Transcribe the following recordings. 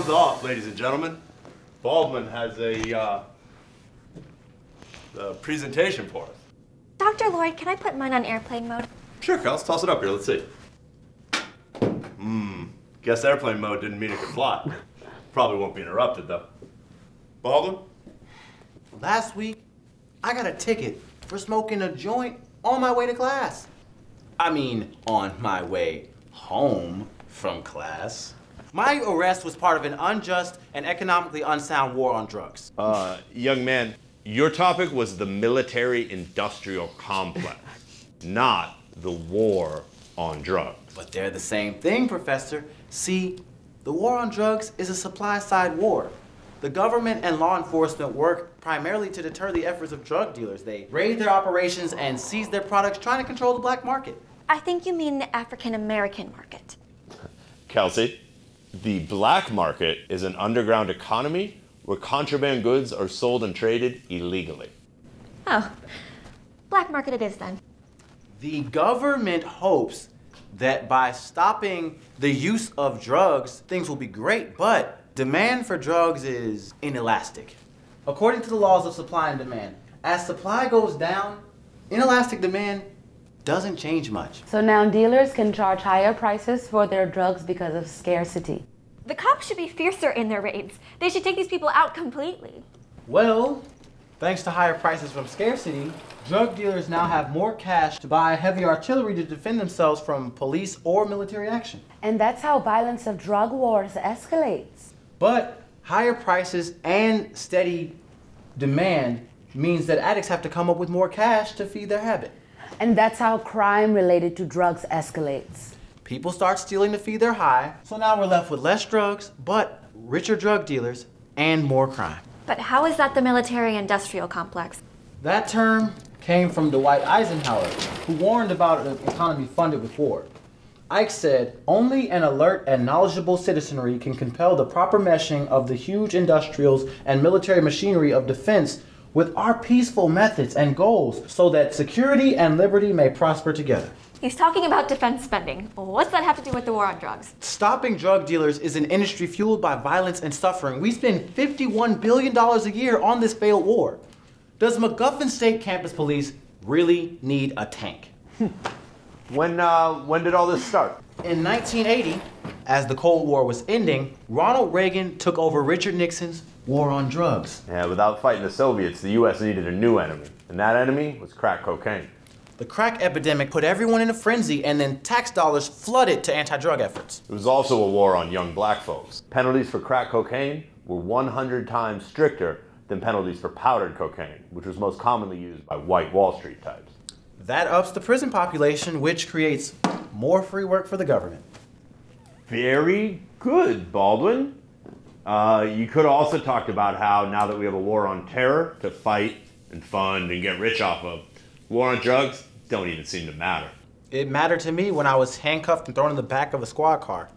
Sounds off, ladies and gentlemen. Baldwin has a presentation for us. Dr. Lloyd, can I put mine on airplane mode? Sure, Kels, toss it up here, let's see. Guess airplane mode didn't mean it could fly. Probably won't be interrupted, though. Baldwin? Last week, I got a ticket for smoking a joint on my way to class. I mean, on my way home from class. My arrest was part of an unjust and economically unsound war on drugs. Young man, your topic was the military-industrial complex, not the war on drugs. But they're the same thing, Professor. See, the war on drugs is a supply-side war. The government and law enforcement work primarily to deter the efforts of drug dealers. They raid their operations and seize their products, trying to control the black market. I think you mean the African-American market. Kelsey, the black market is an underground economy where contraband goods are sold and traded illegally. Oh, black market it is then. The government hopes that by stopping the use of drugs, things will be great, but demand for drugs is inelastic. According to the laws of supply and demand, as supply goes down, inelastic demand doesn't change much. So now dealers can charge higher prices for their drugs because of scarcity. The cops should be fiercer in their raids. They should take these people out completely. Well, thanks to higher prices from scarcity, drug dealers now have more cash to buy heavy artillery to defend themselves from police or military action. And that's how violence of drug wars escalates. But higher prices and steady demand means that addicts have to come up with more cash to feed their habit. And that's how crime related to drugs escalates. People start stealing to feed their high, so now we're left with less drugs, but richer drug dealers and more crime. But how is that the military-industrial complex? That term came from Dwight Eisenhower, who warned about an economy funded with war. Ike said, only an alert and knowledgeable citizenry can compel the proper meshing of the huge industrials and military machinery of defense with our peaceful methods and goals so that security and liberty may prosper together. He's talking about defense spending. What's that have to do with the war on drugs? Stopping drug dealers is an industry fueled by violence and suffering. We spend $51 billion a year on this failed war. Does MacGuffin State Campus Police really need a tank? When did all this start? In 1980, as the Cold War was ending, Ronald Reagan took over Richard Nixon's war on drugs. Yeah, without fighting the Soviets, the U.S. needed a new enemy, and that enemy was crack cocaine. The crack epidemic put everyone in a frenzy, and then tax dollars flooded to anti-drug efforts. It was also a war on young black folks. Penalties for crack cocaine were 100 times stricter than penalties for powdered cocaine, which was most commonly used by white Wall Street types. That ups the prison population, which creates more free work for the government. Very good, Baldwin. You could have also talked about how now that we have a war on terror to fight and fund and get rich off of, war on drugs don't even seem to matter. It mattered to me when I was handcuffed and thrown in the back of a squad car.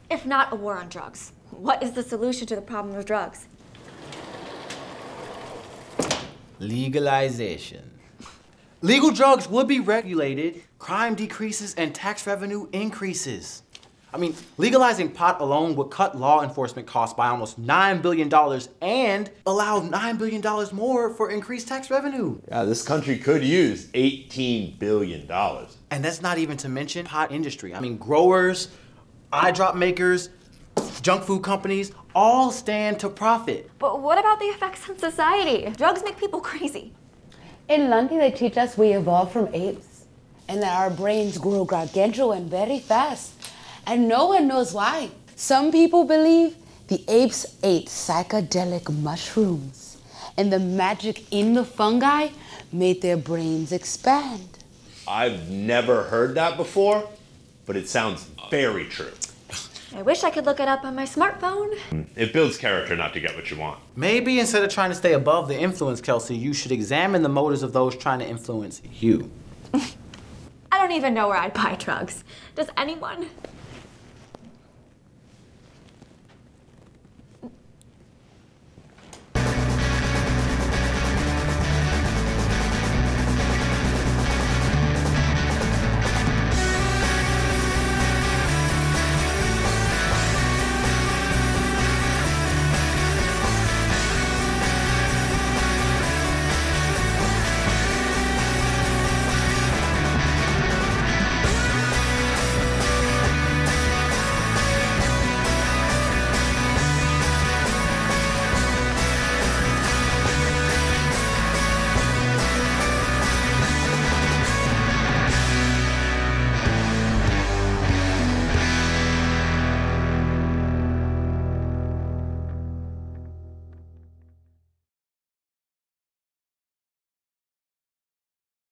If not a war on drugs, what is the solution to the problem of drugs? Legalization. Legal drugs would be regulated, crime decreases, and tax revenue increases. I mean, legalizing pot alone would cut law enforcement costs by almost $9 billion and allow $9 billion more for increased tax revenue. Yeah, this country could use $18 billion. And that's not even to mention pot industry. I mean, growers, eye drop makers, junk food companies, all stand to profit. But what about the effects on society? Drugs make people crazy. In London, they teach us we evolved from apes and that our brains grow gargantuan very fast. And no one knows why. Some people believe the apes ate psychedelic mushrooms and the magic in the fungi made their brains expand. I've never heard that before, but it sounds very true. I wish I could look it up on my smartphone. It builds character not to get what you want. Maybe instead of trying to stay above the influence, Kelsey, you should examine the motives of those trying to influence you. I don't even know where I'd buy drugs. Does anyone?